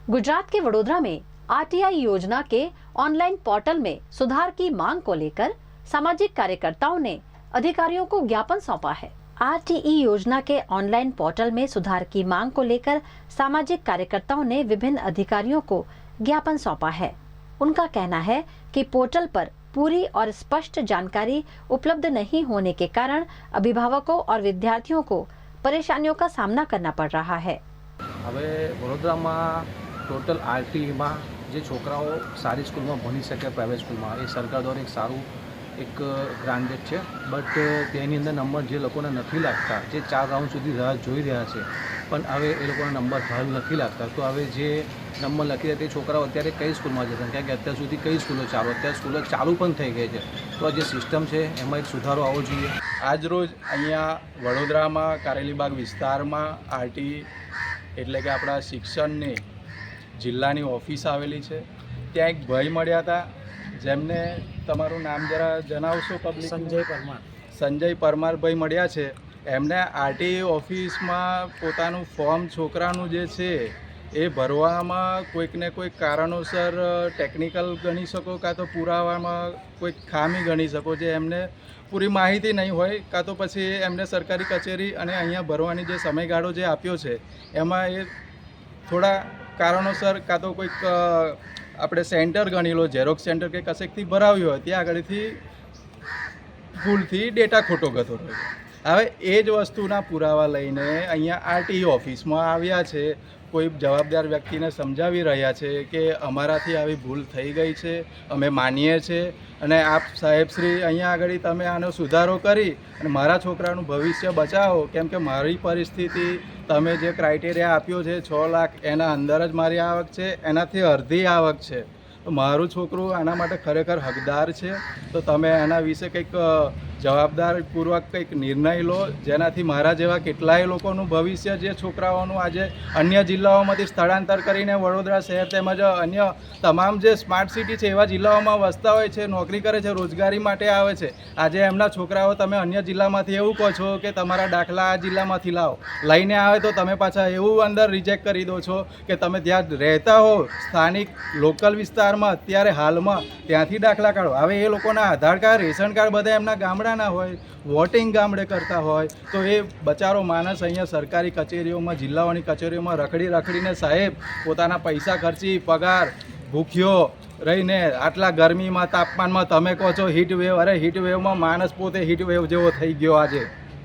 गुजरात के वडोदरा में आरटीआई योजना के ऑनलाइन पोर्टल में सुधार की मांग को लेकर सामाजिक कार्यकर्ताओं ने अधिकारियों को ज्ञापन सौंपा है। आरटीई योजना के ऑनलाइन पोर्टल में सुधार की मांग को लेकर सामाजिक कार्यकर्ताओं ने विभिन्न अधिकारियों को ज्ञापन सौंपा है। उनका कहना है कि पोर्टल पर पूरी और स्पष्ट जानकारी उपलब्ध नहीं होने के कारण अभिभावकों और विद्यार्थियों को परेशानियों का सामना करना पड़ रहा है। હવે વડોદરામાં ટોટલ આરટીઈમાં જે છોકરાઓ સારી સ્કૂલમાં ભણી શકે પ્રાઇવેટ સ્કૂલમાં એ સરકાર દ્વારા એક સારું એક ગ્રાન્ટેડ છે, બટ તેની અંદર નંબર જે લોકોને નથી લાગતા, જે 4 રાઉન્ડ સુધી રાહ જોઈ રહ્યા છે પણ હવે એ લોકોના નંબર હાલ નથી લાગતા, તો હવે જે નંબર લખી રહ્યા તે છોકરાઓ અત્યારે કઈ સ્કૂલમાં જશે? કારણ કે અત્યાર સુધી કઈ સ્કૂલો ચાલુ, અત્યારે સ્કૂલો ચાલુ પણ થઈ ગઈ છે, તો આ જે સિસ્ટમ છે એમાં એક સુધારો આવવો જોઈએ। આજ રોજ અહીંયા વડોદરામાં કારેલીબાગ વિસ્તારમાં આરટી એટલે કે આપણા શિક્ષણની જિલ્લાની ઓફિસ આવેલી છે। ત્યાં એક ભાઈ મળ્યા હતા, જેમને તમારું નામ જરા જણાવશો પબ્લિક? સંજય પરમાર ભાઈ મળ્યા છે। એમને આરટી ઓફિસમાં પોતાનું ફોર્મ છોકરાનું જે છે એ ભરવામાં કોઈક ને કોઈક કારણોસર ટેકનિકલ ગણી શકો કાં તો પુરાવામાં કોઈક ખામી ગણી શકો, જે એમને પૂરી માહિતી નહીં હોય, કાં તો પછી એમને સરકારી કચેરી અને અહીંયા ભરવાની જે સમયગાળો જે આપ્યો છે એમાં એ થોડા કારણોસર કાં તો કોઈક આપણે સેન્ટર ગણી લો, ઝેરોક્સ સેન્ટર કે કશેકથી ભરાવ્યું હોય, ત્યાં આગળથી ભૂલથી ડેટા ખોટો ગતો રહ્યો। હવે એ જ વસ્તુના પુરાવા લઈને અહીંયા આરટીઈ ઓફિસમાં આવ્યા છે, કોઈ જવાબદાર વ્યક્તિને સમજાવી રહ્યા છે કે અમારાથી આવી ભૂલ થઈ ગઈ છે, અમે માનીએ છીએ અને આપ સાહેબશ્રી અહીંયા આગળ તમે આનો સુધારો કરી અને મારા છોકરાનું ભવિષ્ય બચાવો, કેમ કે મારી પરિસ્થિતિ તમે જે ક્રાઇટેરિયા આપ્યો છે 6 લાખ એના અંદર જ મારી આવક છે, એનાથી અડધી આવક છે, તો મારું છોકરું આના માટે ખરેખર હકદાર છે। તો તમે આના વિશે કંઈક જવાબદારીપૂર્વક કંઈક નિર્ણય લો, જેનાથી મારા જેવા કેટલાય લોકોનું ભવિષ્ય, જે છોકરાઓનું આજે અન્ય જિલ્લાઓમાંથી સ્થળાંતર કરીને વડોદરા શહેર તેમજ અન્ય તમામ જે સ્માર્ટ સિટી છે એવા જિલ્લાઓમાં વસતા હોય છે, નોકરી કરે છે, રોજગારી માટે આવે છે, આજે એમના છોકરાઓ તમે અન્ય જિલ્લામાંથી એવું કહો છો કે તમારા દાખલા આ જિલ્લામાંથી લાવો, લઈને આવે તો તમે પાછા એવું અંદર રિજેક્ટ કરી દો છો કે તમે ત્યાં રહેતા હો સ્થાનિક લોકલ વિસ્તારમાં અત્યારે હાલમાં ત્યાંથી દાખલા કાઢો। હવે એ લોકોના આધાર કાર્ડ, રેશન કાર્ડ બધા એમના ગામડાના હોય, વોટિંગ ગામડે કરતા હોય, તો એ બચારો માણસ અહીંયા સરકારી કચેરીઓમાં, જિલ્લાઓની કચેરીઓમાં રખડીને સાહેબ પોતાના પૈસા ખર્ચી પગાર ભૂખ્યો રહીને આટલા ગરમીમાં તાપમાનમાં તમે કહો છો હીટ વેવ, અરે હીટ વેવમાં માણસ પોતે હીટ વેવ જેવો થઈ ગયો આજે।